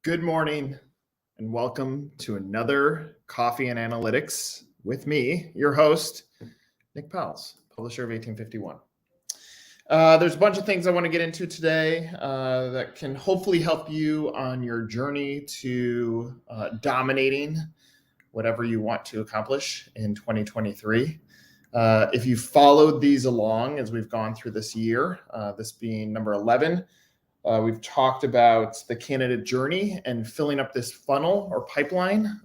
Good morning and welcome to another Coffee and Analytics with me, your host, Nick Powles, publisher of 1851. There's a bunch of things I want to get into today that can hopefully help you on your journey to dominating whatever you want to accomplish in 2023. If you followed these along as we've gone through this year, this being number 11, we've talked about the candidate journey and filling up this funnel or pipeline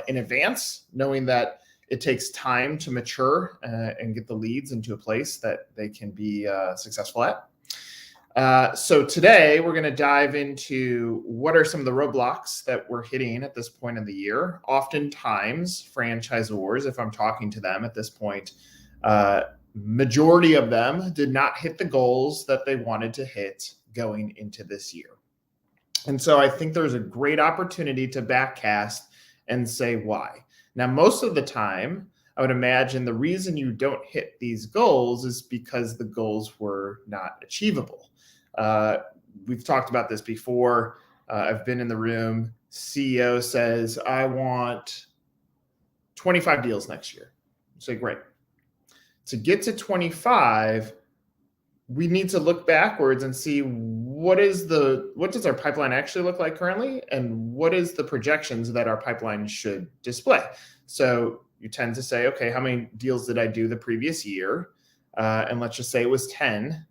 in advance, knowing that it takes time to mature and get the leads into a place that they can be successful at. So today we're going to dive into what are some of the roadblocks that we're hitting at this point in the year. Oftentimes, franchisors, if I'm talking to them at this point, majority of them did not hit the goals that they wanted to hit going into this year. And so I think there's a great opportunity to backcast and say why. Now, most of the time, I would imagine the reason you don't hit these goals is because the goals were not achievable. We've talked about this before. I've been in the room. CEO says, I want 25 deals next year. Say, great. To get to 25, we need to look backwards and see what does our pipeline actually look like currently, and what is the projections that our pipeline should display. So you tend to say, okay, how many deals did I do the previous year? And let's just say it was 10.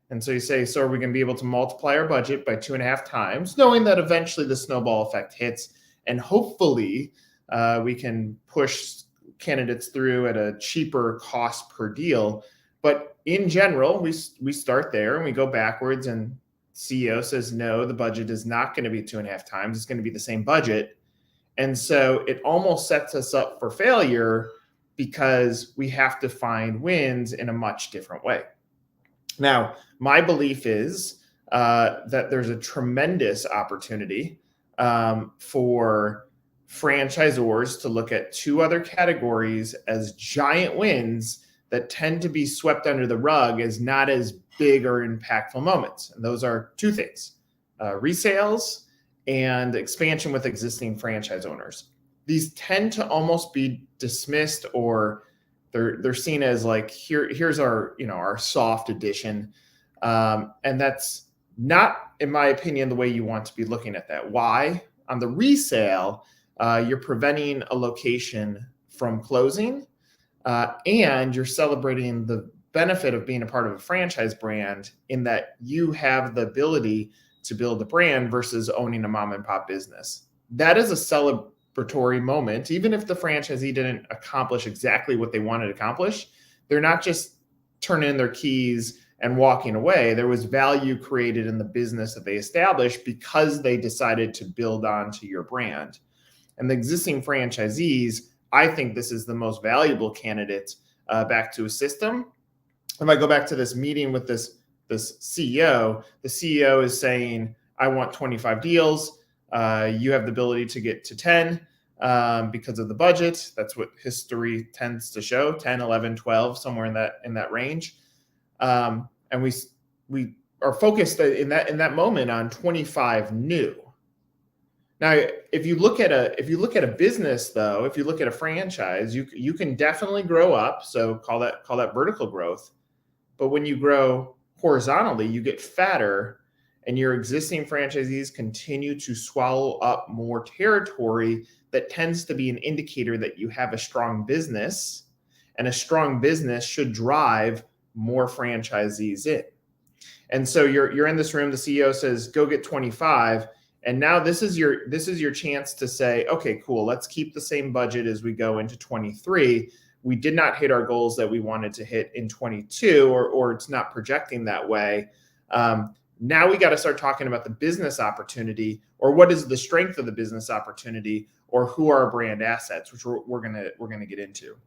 And so you say, so are we going to be able to multiply our budget by 2.5 times, knowing that eventually the snowball effect hits, and hopefully we can push candidates through at a cheaper cost per deal. But in general, we start there and we go backwards, and CEO says, no, the budget is not going to be 2.5 times. It's going to be the same budget. And so it almost sets us up for failure because we have to find wins in a much different way. Now, my belief is that there's a tremendous opportunity for franchisors to look at two other categories as giant wins that tend to be swept under the rug as not as big or impactful moments. And those are two things, resales and expansion with existing franchise owners. These tend to almost be dismissed, or they're seen as like, here's our, our soft edition. And that's not, in my opinion, the way you want to be looking at that. Why? On the resale, you're preventing a location from closing, and you're celebrating the benefit of being a part of a franchise brand in that you have the ability to build a brand versus owning a mom and pop business. That is a celebratory moment. Even if the franchisee didn't accomplish exactly what they wanted to accomplish, they're not just turning in their keys and walking away. There was value created in the business that they established because they decided to build onto your brand. And the existing franchisees, I think this is the most valuable candidate back to a system. If I go back to this meeting with this CEO, the CEO is saying, I want 25 deals. You have the ability to get to 10 because of the budget. That's what history tends to show, 10, 11, 12, somewhere in that range. And we are focused in that moment on 25 new. Now, if you look at a business, though, if you look at a franchise, you can definitely grow up. So call that vertical growth. But when you grow horizontally, you get fatter, and your existing franchisees continue to swallow up more territory. That tends to be an indicator that you have a strong business, and a strong business should drive more franchisees in. And so you're in this room. The CEO says, "Go get 25." And now this is your chance to say, okay, cool, let's keep the same budget as we go into 23. We did not hit our goals that we wanted to hit in 22, or it's not projecting that way. Now we got to start talking about the business opportunity, or what is the strength of the business opportunity, or who are our brand assets, which we're gonna get into.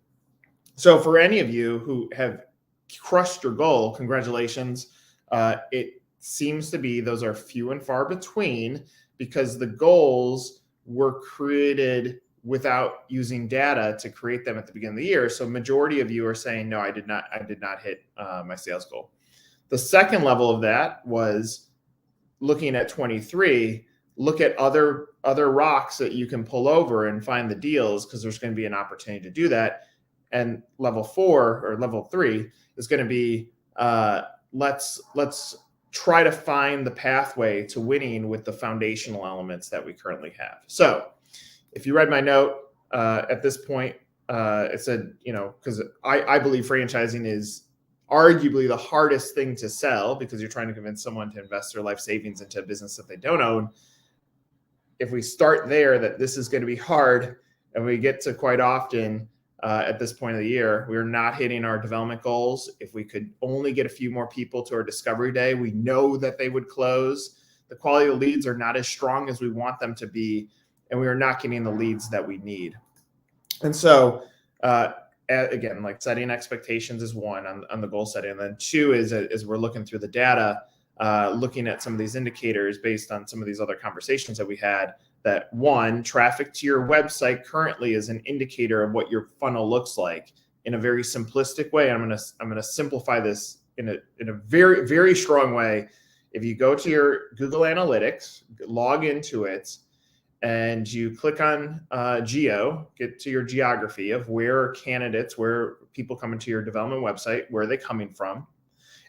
So for any of you who have crushed your goal, congratulations. It seems to be those are few and far between, because the goals were created without using data to create them at the beginning of the year. So majority of you are saying, no, I did not hit my sales goal. The second level of that was looking at 23. look at other rocks that you can pull over and find the deals, because there's going to be an opportunity to do that. And level 4 or level 3 is going to be let's try to find the pathway to winning with the foundational elements that we currently have. So if you read my note at this point, it said, because I believe franchising is arguably the hardest thing to sell, because you're trying to convince someone to invest their life savings into a business that they don't own. If we start there, that this is going to be hard, and we get to quite often at this point of the year, we're not hitting our development goals. If we could only get a few more people to our discovery day, we know that they would close. The quality of leads are not as strong as we want them to be, and we are not getting the leads that we need. And so, again, like setting expectations is one on the goal setting. And then 2 is, as we're looking through the data, looking at some of these indicators based on some of these other conversations that we had, that 1, traffic to your website currently is an indicator of what your funnel looks like in a very simplistic way. I'm going to simplify this in a very, very strong way. If you go to your Google Analytics, log into it, and you click on geo, get to your geography of where people coming to your development website, where are they coming from?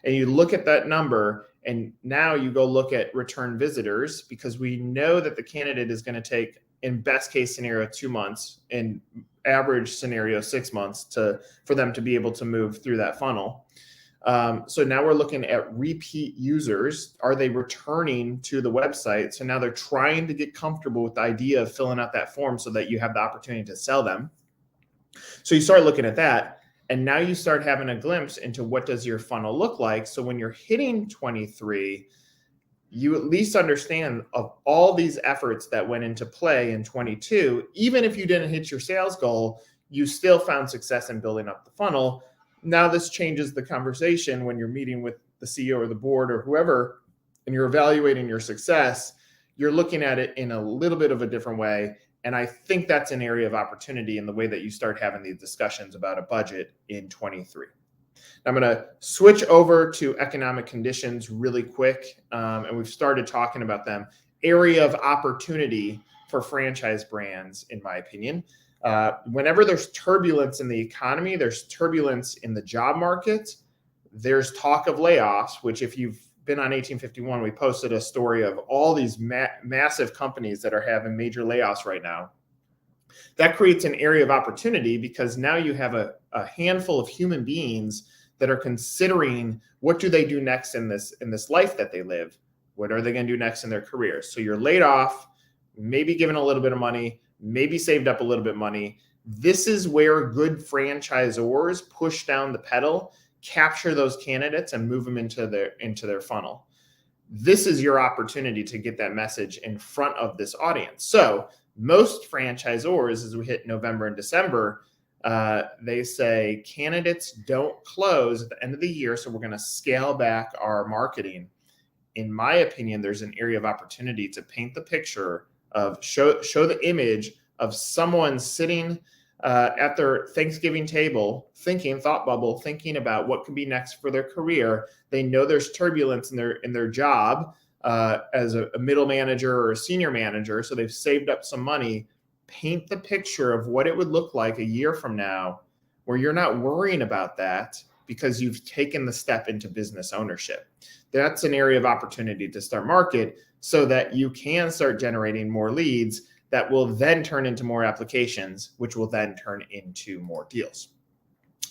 And you look at that number, and now you go look at return visitors, because we know that the candidate is going to take, in best case scenario, 2 months, in average scenario, 6 months for them to be able to move through that funnel. So now we're looking at repeat users. Are they returning to the website? So now they're trying to get comfortable with the idea of filling out that form so that you have the opportunity to sell them. So you start looking at that, and now you start having a glimpse into what does your funnel look like. So when you're hitting 23, you at least understand of all these efforts that went into play in 22, even if you didn't hit your sales goal, you still found success in building up the funnel. Now this changes the conversation when you're meeting with the CEO or the board or whoever, and you're evaluating your success. You're looking at it in a little bit of a different way. And I think that's an area of opportunity in the way that you start having these discussions about a budget in 23. I'm going to switch over to economic conditions really quick. And we've started talking about them. Area of opportunity for franchise brands, in my opinion. Whenever there's turbulence in the economy, there's turbulence in the job market, there's talk of layoffs, which if you've been on 1851, we posted a story of all these massive companies that are having major layoffs right now. That creates an area of opportunity, because now you have a handful of human beings that are considering what do they do next in this life that they live. What are they going to do next in their careers? So you're laid off, maybe given a little bit of money, maybe saved up a little bit of money. This is where good franchisors push down the pedal, capture those candidates, and move them into their funnel. This is your opportunity to get that message in front of this audience. So most franchisors, as we hit November and December, they say candidates don't close at the end of the year, so we're going to scale back our marketing. In my opinion, there's an area of opportunity to paint the picture of show the image of someone sitting at their Thanksgiving table, thought bubble, thinking about what could be next for their career. They know there's turbulence in their job as a middle manager or a senior manager, so they've saved up some money. Paint the picture of what it would look like a year from now, where you're not worrying about that because you've taken the step into business ownership. That's an area of opportunity to start market, so that you can start generating more leads that will then turn into more applications, which will then turn into more deals.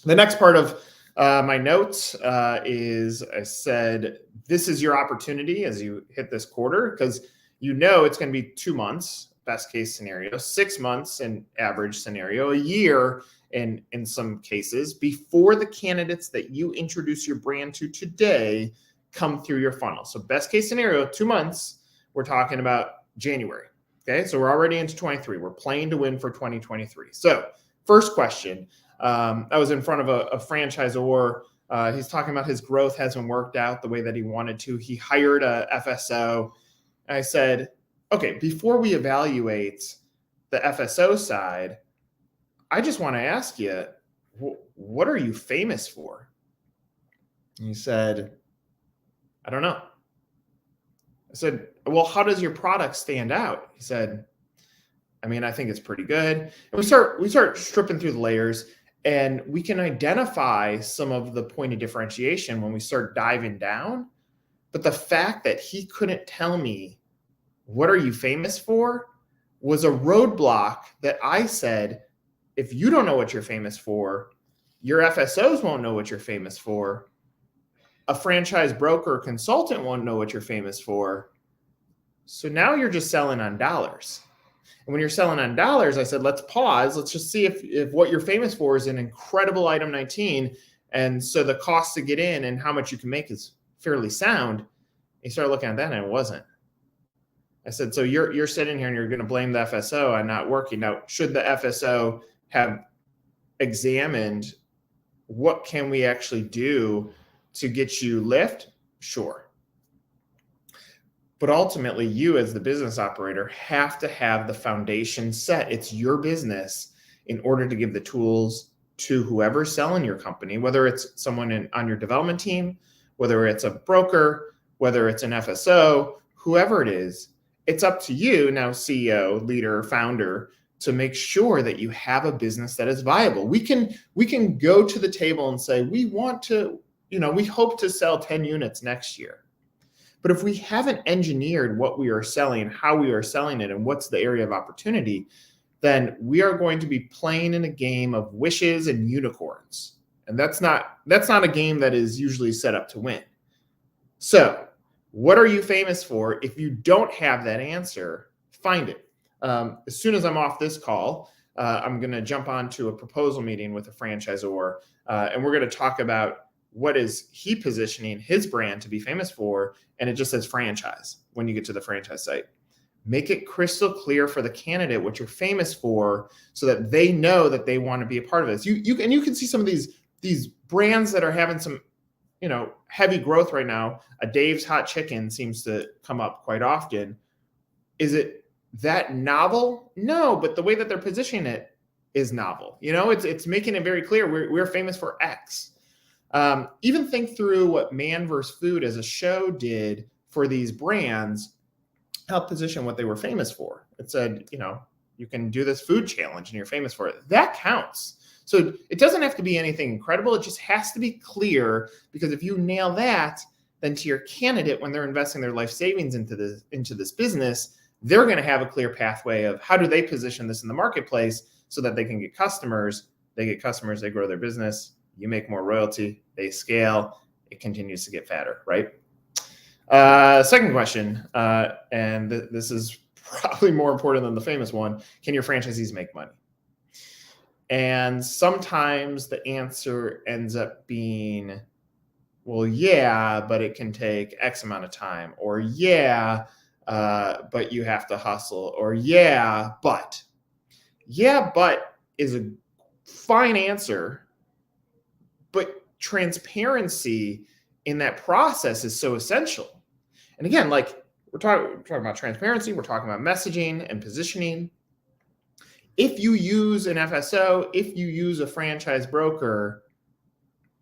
The next part of my notes is, I said, this is your opportunity as you hit this quarter, because it's going to be 2 months, best case scenario, 6 months in average scenario, a year in some cases, before the candidates that you introduce your brand to today come through your funnel. So best case scenario, 2 months, we're talking about January. Okay, so we're already into 23. We're playing to win for 2023. So first question, I was in front of a franchisor. He's talking about his growth hasn't worked out the way that he wanted to. He hired a FSO. And I said, okay, before we evaluate the FSO side, I just want to ask you, what are you famous for? And he said, I don't know. I said, well, how does your product stand out? He said, I mean, I think it's pretty good. And we start stripping through the layers, and we can identify some of the point of differentiation when we start diving down. But the fact that he couldn't tell me, what are you famous for, was a roadblock that I said, if you don't know what you're famous for, your FSOs won't know what you're famous for. A franchise broker or consultant won't know what you're famous for. So now you're just selling on dollars. And when you're selling on dollars, I said, let's pause. Let's just see if what you're famous for is an incredible item 19. And so the cost to get in and how much you can make is fairly sound. He started looking at that, and it wasn't. I said, so you're sitting here and you're going to blame the FSO on not working. Now, should the FSO have examined what can we actually do to get you lift? Sure. But ultimately, you as the business operator have to have the foundation set. It's your business in order to give the tools to whoever's selling your company, whether it's someone on your development team, whether it's a broker, whether it's an FSO, whoever it is. It's up to you now, CEO, leader, founder, to make sure that you have a business that is viable. We can go to the table and say, we want to, we hope to sell 10 units next year. But if we haven't engineered what we are selling, how we are selling it, and what's the area of opportunity, then we are going to be playing in a game of wishes and unicorns. And that's not a game that is usually set up to win. So what are you famous for? If you don't have that answer, find it. As soon as I'm off this call, I'm going to jump onto a proposal meeting with a franchisor, and we're going to talk about what is he positioning his brand to be famous for, and it just says franchise when you get to the franchise site. Make it crystal clear for the candidate what you're famous for so that they know that they want to be a part of this. You can see some of these brands that are having some heavy growth right now. A Dave's Hot Chicken seems to come up quite often. Is it that novel? No, but the way that they're positioning it is novel. It's making it very clear we're famous for X. Even think through what Man vs. Food as a show did for these brands, help position what they were famous for. It said, you can do this food challenge and you're famous for it. That counts. So it doesn't have to be anything incredible. It just has to be clear, because if you nail that, then to your candidate, when they're investing their life savings into this business, they're going to have a clear pathway of how do they position this in the marketplace so that they can get customers. They get customers, they grow their business. You make more royalty, they scale, it continues to get fatter, right? Second question, and this is probably more important than the famous one. Can your franchisees make money? And sometimes the answer ends up being, well, yeah, but it can take X amount of time, or yeah, but you have to hustle, or yeah, but is a fine answer, but transparency in that process is so essential. And again, like we're talking about transparency, we're talking about messaging and positioning. If you use an FSO, if you use a franchise broker,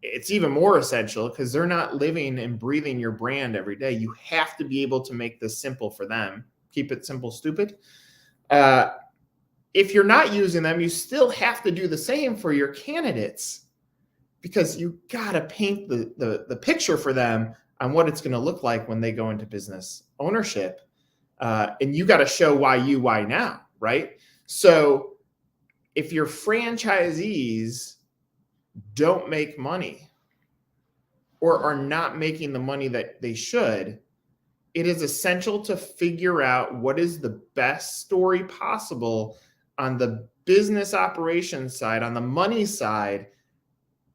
it's even more essential because they're not living and breathing your brand every day. You have to be able to make this simple for them. Keep it simple, stupid. If you're not using them, you still have to do the same for your candidates, because you got to paint the picture for them on what it's going to look like when they go into business ownership. And you got to show why now, right? So if your franchisees don't make money or are not making the money that they should, it is essential to figure out what is the best story possible on the business operations side, on the money side,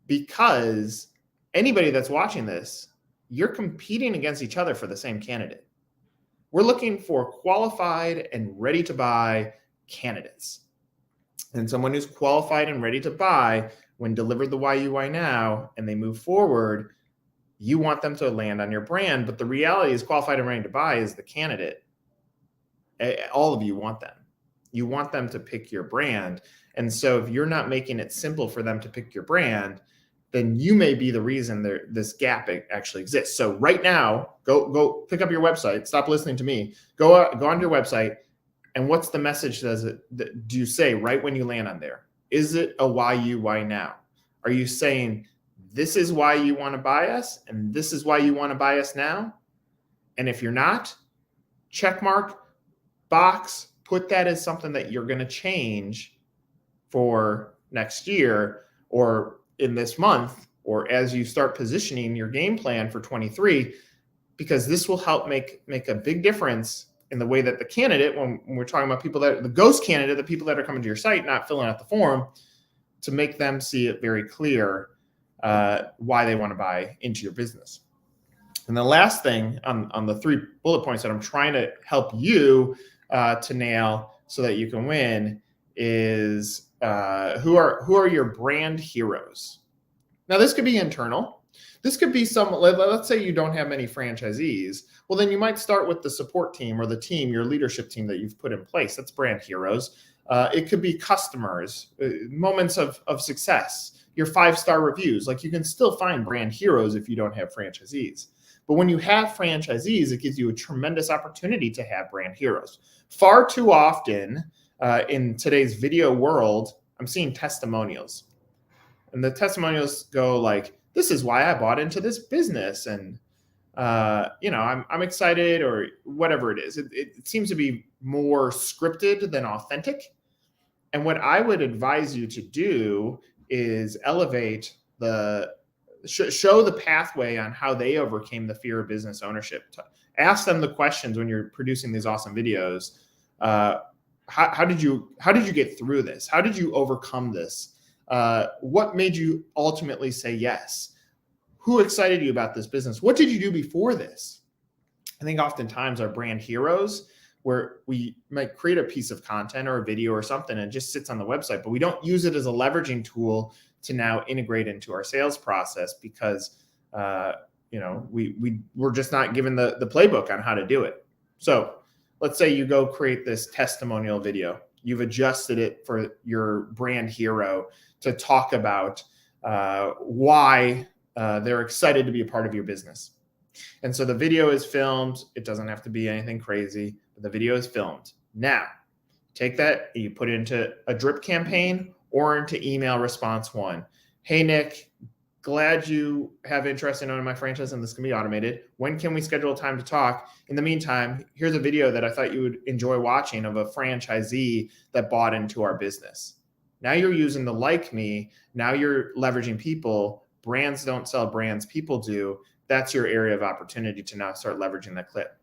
because anybody that's watching this, you're competing against each other for the same candidate. We're looking for qualified and ready to buy candidates. And someone who's qualified and ready to buy, when delivered the why you why now and they move forward, you want them to land on your brand. But the reality is, qualified and ready to buy is the candidate. All of you want them. You want them to pick your brand. And so if you're not making it simple for them to pick your brand, then you may be the reason this gap actually exists. So right now, go pick up your website. Stop listening to me. Go onto your website, and what's the message do you say right when you land on there? Is it a why now? Are you saying this is why you want to buy us, and this is why you want to buy us now? And if you're not, check mark, box, put that as something that you're going to change for next year or in this month, or as you start positioning your game plan for 23, because this will help make a big difference in the way that the candidate, when we're talking about people that the ghost candidate, the people that are coming to your site, not filling out the form, to make them see it very clear why they want to buy into your business. And the last thing on the 3 bullet points that I'm trying to help you to nail so that you can win is who are your brand heroes? Now, this could be internal. This could be let's say you don't have many franchisees. Well, then you might start with the support team or the team, your leadership team that you've put in place. That's brand heroes. It could be customers, moments of success, your 5-star reviews. Like, you can still find brand heroes if you don't have franchisees. But when you have franchisees, it gives you a tremendous opportunity to have brand heroes. Far too often in today's video world, I'm seeing testimonials. And the testimonials go like, this is why I bought into this business. And, I'm excited, or whatever it is. It seems to be more scripted than authentic. And what I would advise you to do is elevate show the pathway on how they overcame the fear of business ownership. Ask them the questions when you're producing these awesome videos. How did you get through this? How did you overcome this? What made you ultimately say yes? Who excited you about this business? What did you do before this? I think oftentimes our brand heroes, where we might create a piece of content or a video or something and it just sits on the website, but we don't use it as a leveraging tool to now integrate into our sales process because we're just not given the playbook on how to do it. So let's say you go create this testimonial video. You've adjusted it for your brand hero to talk about why they're excited to be a part of your business. And so the video is filmed. It doesn't have to be anything crazy, but the video is filmed. Now, take that and you put it into a drip campaign or into email response 1. Hey, Nick, glad you have interest in owning my franchise and this can be automated. When can we schedule a time to talk? In the meantime, here's a video that I thought you would enjoy watching of a franchisee that bought into our business. Now you're using the like me. Now you're leveraging people. Brands don't sell brands, people do. That's your area of opportunity to now start leveraging that clip.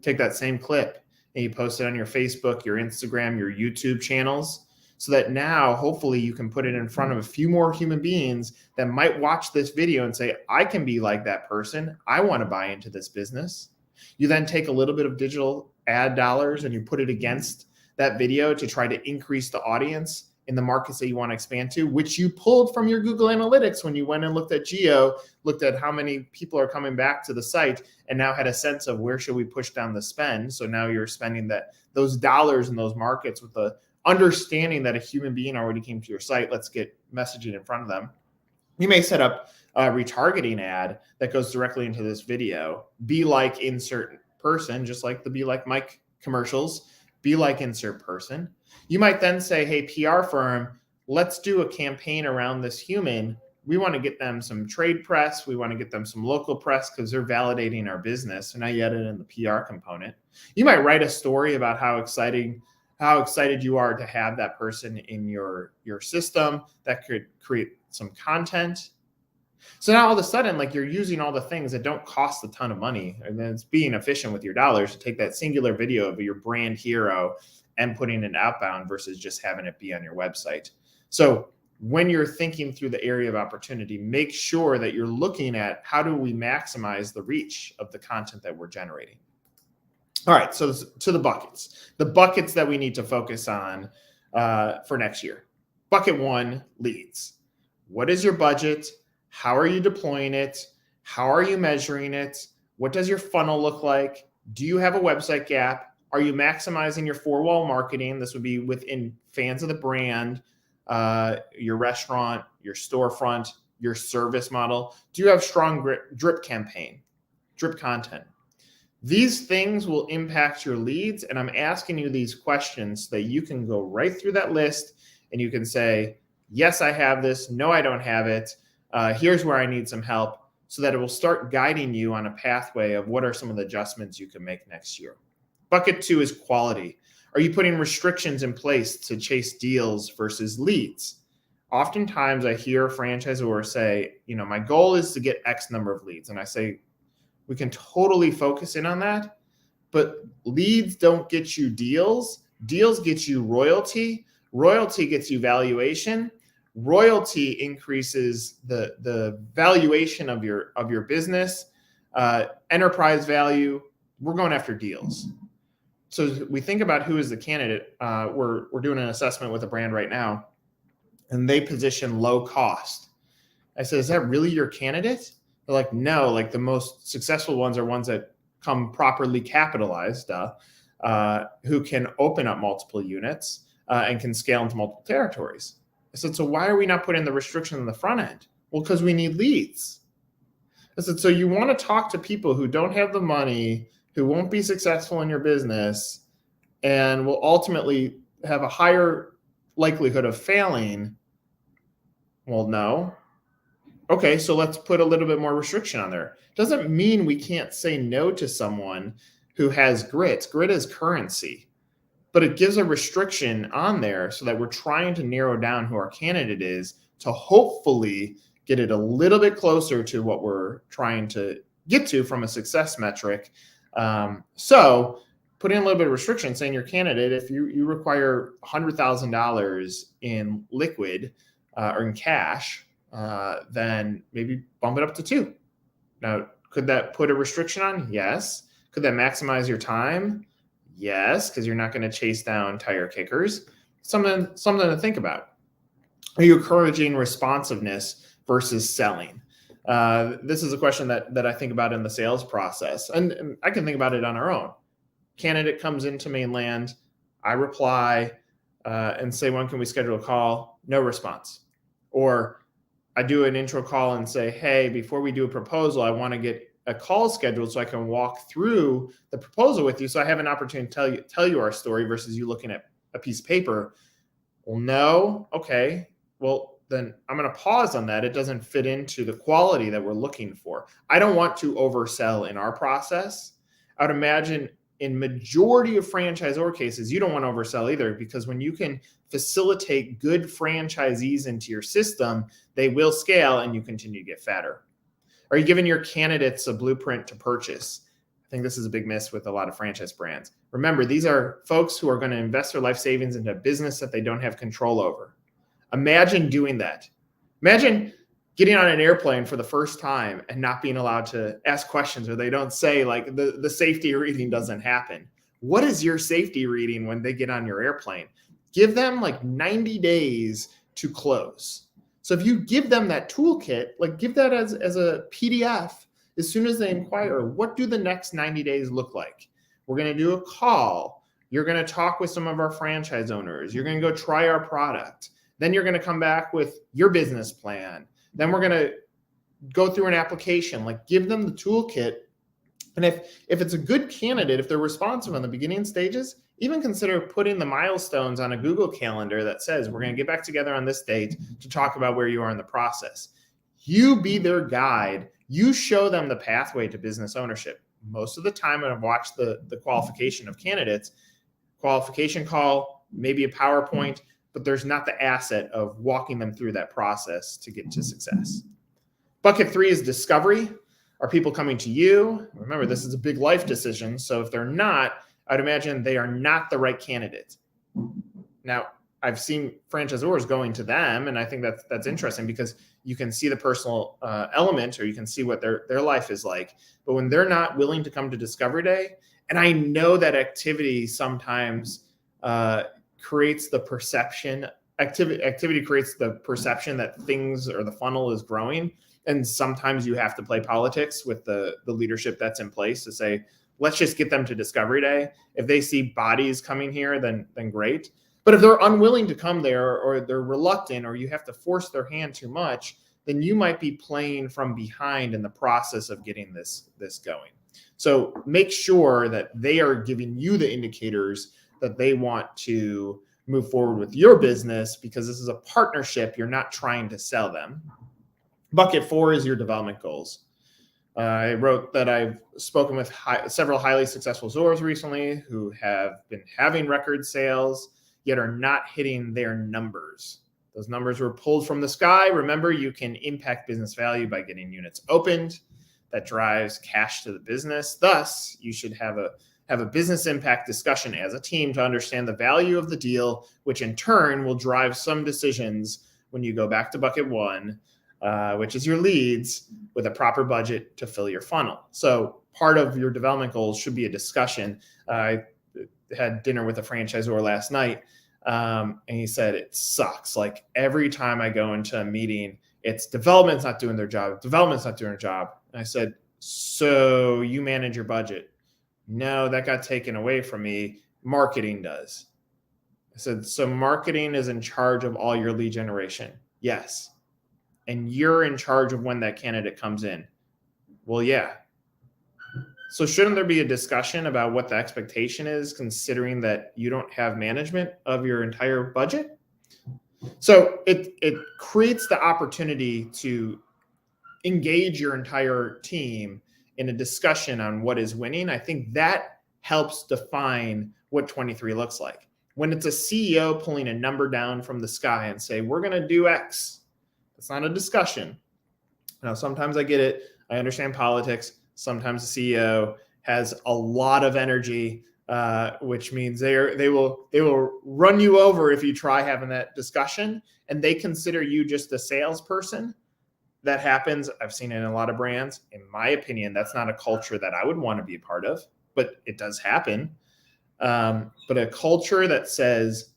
Take that same clip and you post it on your Facebook, your Instagram, your YouTube channels, so that now hopefully you can put it in front of a few more human beings that might watch this video and say, I can be like that person. I want to buy into this business. You then take a little bit of digital ad dollars and you put it against that video to try to increase the audience in the markets that you want to expand to, which you pulled from your Google Analytics when you went and looked at geo, looked at how many people are coming back to the site, and now had a sense of where should we push down the spend. So now you're spending those dollars in those markets with the understanding that a human being already came to your site. Let's get messaging in front of them. You may set up a retargeting ad that goes directly into this video. Be like insert person, just like the Be Like Mike commercials. Be like insert person. You might then say, hey, PR firm, let's do a campaign around this human. We want to get them some trade press. We want to get them some local press because they're validating our business. So now you add it in the PR component. You might write a story about how excited you are to have that person in your system. That could create some content. So now all of a sudden, like, you're using all the things that don't cost a ton of money, and then it's being efficient with your dollars to take that singular video of your brand hero and putting it outbound versus just having it be on your website. So when you're thinking through the area of opportunity, make sure that you're looking at how do we maximize the reach of the content that we're generating. All right, so to the buckets that we need to focus on for next year. Bucket 1, leads. What is your budget? How are you deploying it? How are you measuring it? What does your funnel look like? Do you have a website gap? Are you maximizing your 4-wall marketing? This would be within fans of the brand, your restaurant, your storefront, your service model? Do you have strong drip content? These things will impact your leads. And I'm asking you these questions so that you can go right through that list and you can say, yes, I have this. No, I don't have it. Here's where I need some help, so that it will start guiding you on a pathway of what are some of the adjustments you can make next year. Bucket 2 is quality. Are you putting restrictions in place to chase deals versus leads? Oftentimes I hear franchisors say, my goal is to get X number of leads. And I say, we can totally focus in on that, but leads don't get you deals. Deals get you royalty. Royalty gets you valuation. Royalty increases the valuation of your business, enterprise value. We're going after deals. So we think about who is the candidate. We're doing an assessment with a brand right now, and they position low cost. I said, is that really your candidate? They're like, no, like the most successful ones are ones that come properly capitalized, who can open up multiple units and can scale into multiple territories. I said, so why are we not putting the restriction on the front end? Well, because we need leads. I said, so you want to talk to people who don't have the money, who won't be successful in your business, and will ultimately have a higher likelihood of failing. Well, no. Okay, so let's put a little bit more restriction on there. Doesn't mean we can't say no to someone who has grit. Grit is currency, but it gives a restriction on there so that we're trying to narrow down who our candidate is to hopefully get it a little bit closer to what we're trying to get to from a success metric. So putting a little bit of restriction, saying your candidate, if you require $100,000 in liquid or in cash, then maybe bump it up to 2. Now, could that put a restriction on? Yes. Could that maximize your time? Yes, because you're not going to chase down tire kickers. Something to think about. Are you encouraging responsiveness versus selling? This is a question that I think about in the sales process, and I can think about it on our own. Candidate comes into Mainland, I reply and say, when can we schedule a call? No response. Or I do an intro call and say, hey, before we do a proposal, I want to get a call scheduled so I can walk through the proposal with you, so I have an opportunity to tell you our story versus you looking at a piece of paper. Well, no. Okay. Well, then I'm going to pause on that. It doesn't fit into the quality that we're looking for. I don't want to oversell in our process. I would imagine in majority of franchisor cases, you don't want to oversell either, because when you can facilitate good franchisees into your system, they will scale and you continue to get fatter. Are you giving your candidates a blueprint to purchase? I think this is a big miss with a lot of franchise brands. Remember, these are folks who are going to invest their life savings into a business that they don't have control over. Imagine doing that. Imagine getting on an airplane for the first time and not being allowed to ask questions, or they don't say, like, the safety reading doesn't happen. What is your safety reading when they get on your airplane? Give them like 90 days to close. So if you give them that toolkit, like give that as a PDF as soon as they inquire, what do the next 90 days look like? We're going to do a call. You're going to talk with some of our franchise owners. You're going to go try our product. Then you're going to come back with your business plan. Then we're going to go through an application. Like, give them the toolkit. And if it's a good candidate, if they're responsive in the beginning stages, even consider putting the milestones on a Google Calendar that says, we're going to get back together on this date to talk about where you are in the process. You be their guide. You show them the pathway to business ownership. Most of the time, when I've watched the qualification of candidates, qualification call, maybe a PowerPoint, but there's not the asset of walking them through that process to get to success. Bucket 3 is discovery. Are people coming to you? Remember, this is a big life decision. So if they're not, I'd imagine they are not the right candidate. Now, I've seen franchisors going to them, and I think that's interesting because you can see the personal element, or you can see what their life is like. But when they're not willing to come to Discovery Day, and I know that activity sometimes creates the perception, activity creates the perception that things or the funnel is growing. And sometimes you have to play politics with the leadership that's in place to say, let's just get them to Discovery Day. If they see bodies coming here, then great. But if they're unwilling to come there, or they're reluctant, or you have to force their hand too much, then you might be playing from behind in the process of getting this going. So make sure that they are giving you the indicators that they want to move forward with your business, because this is a partnership. You're not trying to sell them. Bucket 4 is your development goals. I wrote that I've spoken with several highly successful Zors recently who have been having record sales, yet are not hitting their numbers. Those numbers were pulled from the sky. Remember, you can impact business value by getting units opened. That drives cash to the business. Thus, you should have a business impact discussion as a team to understand the value of the deal, which in turn will drive some decisions when you go back to bucket 1, which is your leads, with a proper budget to fill your funnel. So part of your development goals should be a discussion. I had dinner with a franchisor last night, and he said, it sucks. Like every time I go into a meeting, it's development's not doing their job. Development's not doing their job. And I said, so you manage your budget? No, that got taken away from me. Marketing does. I said, so marketing is in charge of all your lead generation? Yes. And you're in charge of when that candidate comes in? Well, yeah. So shouldn't there be a discussion about what the expectation is, considering that you don't have management of your entire budget? So it creates the opportunity to engage your entire team in a discussion on what is winning. I think that helps define what 23 looks like. When it's a CEO pulling a number down from the sky and say, we're going to do X, it's not a discussion. Now, sometimes I get it. I understand politics. Sometimes the CEO has a lot of energy, which means they will run you over if you try having that discussion, and they consider you just a salesperson. That happens. I've seen it in a lot of brands. In my opinion, that's not a culture that I would want to be a part of, but it does happen. But a culture that says,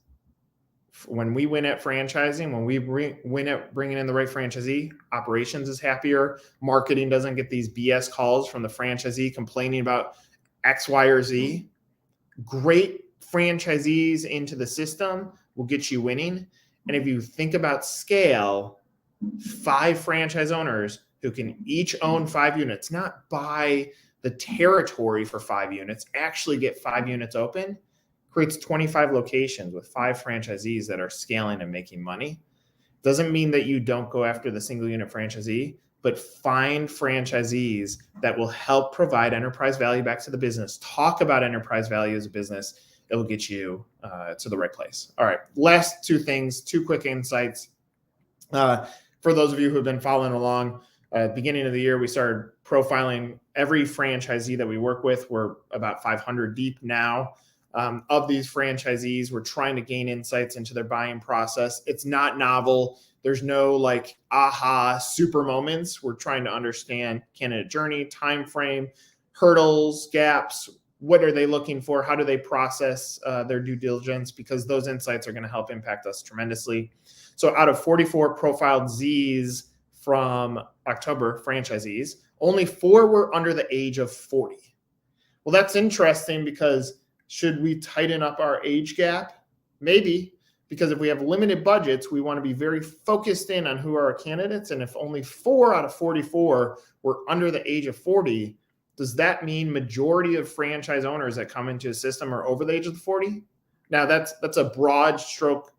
when we win at franchising, when we win at bringing in the right franchisee, operations is happier. Marketing doesn't get these BS calls from the franchisee complaining about X, Y, or Z. Great franchisees into the system will get you winning. And if you think about scale, 5 franchise owners who can each own 5 units, not buy the territory for 5 units, actually get 5 units open, creates 25 locations with 5 franchisees that are scaling and making money. Doesn't mean that you don't go after the single unit franchisee, but find franchisees that will help provide enterprise value back to the business. Talk about enterprise value as a business. It will get you to the right place. All right, last 2 things, 2 quick insights. For those of you who have been following along, at the beginning of the year, we started profiling every franchisee that we work with. We're about 500 deep now. Of these franchisees, we're trying to gain insights into their buying process. It's not novel. There's no like aha super moments. We're trying to understand candidate journey, time frame, hurdles, gaps. What are they looking for? How do they process their due diligence? Because those insights are going to help impact us tremendously. So out of 44 profiled Zs from October franchisees, only 4 were under the age of 40. Well, that's interesting, because should we tighten up our age gap? Maybe, because if we have limited budgets, we want to be very focused in on who are our candidates. And if only 4 out of 44 were under the age of 40, does that mean majority of franchise owners that come into a system are over the age of 40? Now, that's a broad stroke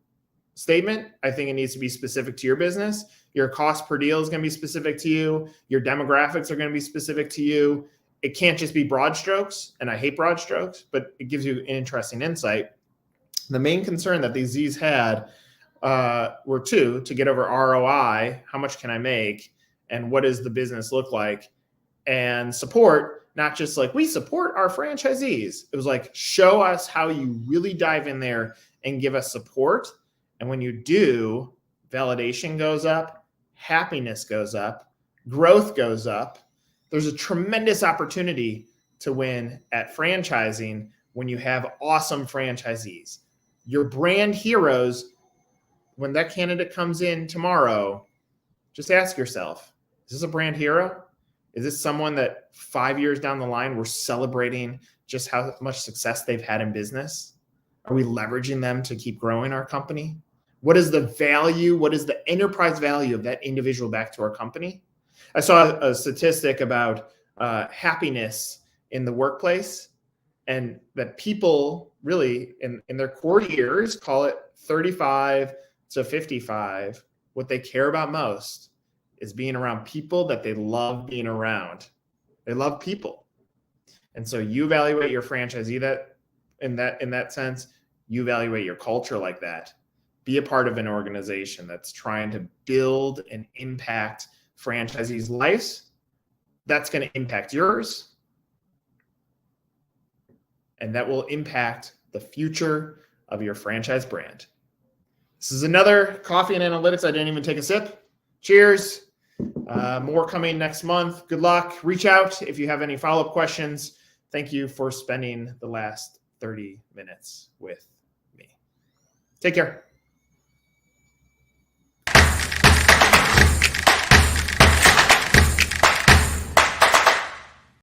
statement. I think it needs to be specific to your business. Your cost per deal is going to be specific to you. Your demographics are going to be specific to you. It can't just be broad strokes, and I hate broad strokes, but it gives you an interesting insight. The main concern that these Zs had were 2: to get over ROI, how much can I make, and what does the business look like, and support, not just like, we support our franchisees. It was like, show us how you really dive in there and give us support. And when you do, validation goes up, happiness goes up, growth goes up. There's a tremendous opportunity to win at franchising when you have awesome franchisees. Your brand heroes, when that candidate comes in tomorrow, just ask yourself, is this a brand hero? Is this someone that 5 years down the line, we're celebrating just how much success they've had in business? Are we leveraging them to keep growing our company? What is the value? What is the enterprise value of that individual back to our company? I saw a statistic about happiness in the workplace, and that people really in their core years, call it 35 to 55, what they care about most is being around people that they love being around. They love people. And so you evaluate your franchisee in that sense, you evaluate your culture like that. Be a part of an organization that's trying to build and impact franchisees' lives. That's going to impact yours. And that will impact the future of your franchise brand. This is another Coffee and Analytics. I didn't even take a sip. Cheers. More coming next month. Good luck. Reach out if you have any follow-up questions. Thank you for spending the last 30 minutes with me. Take care.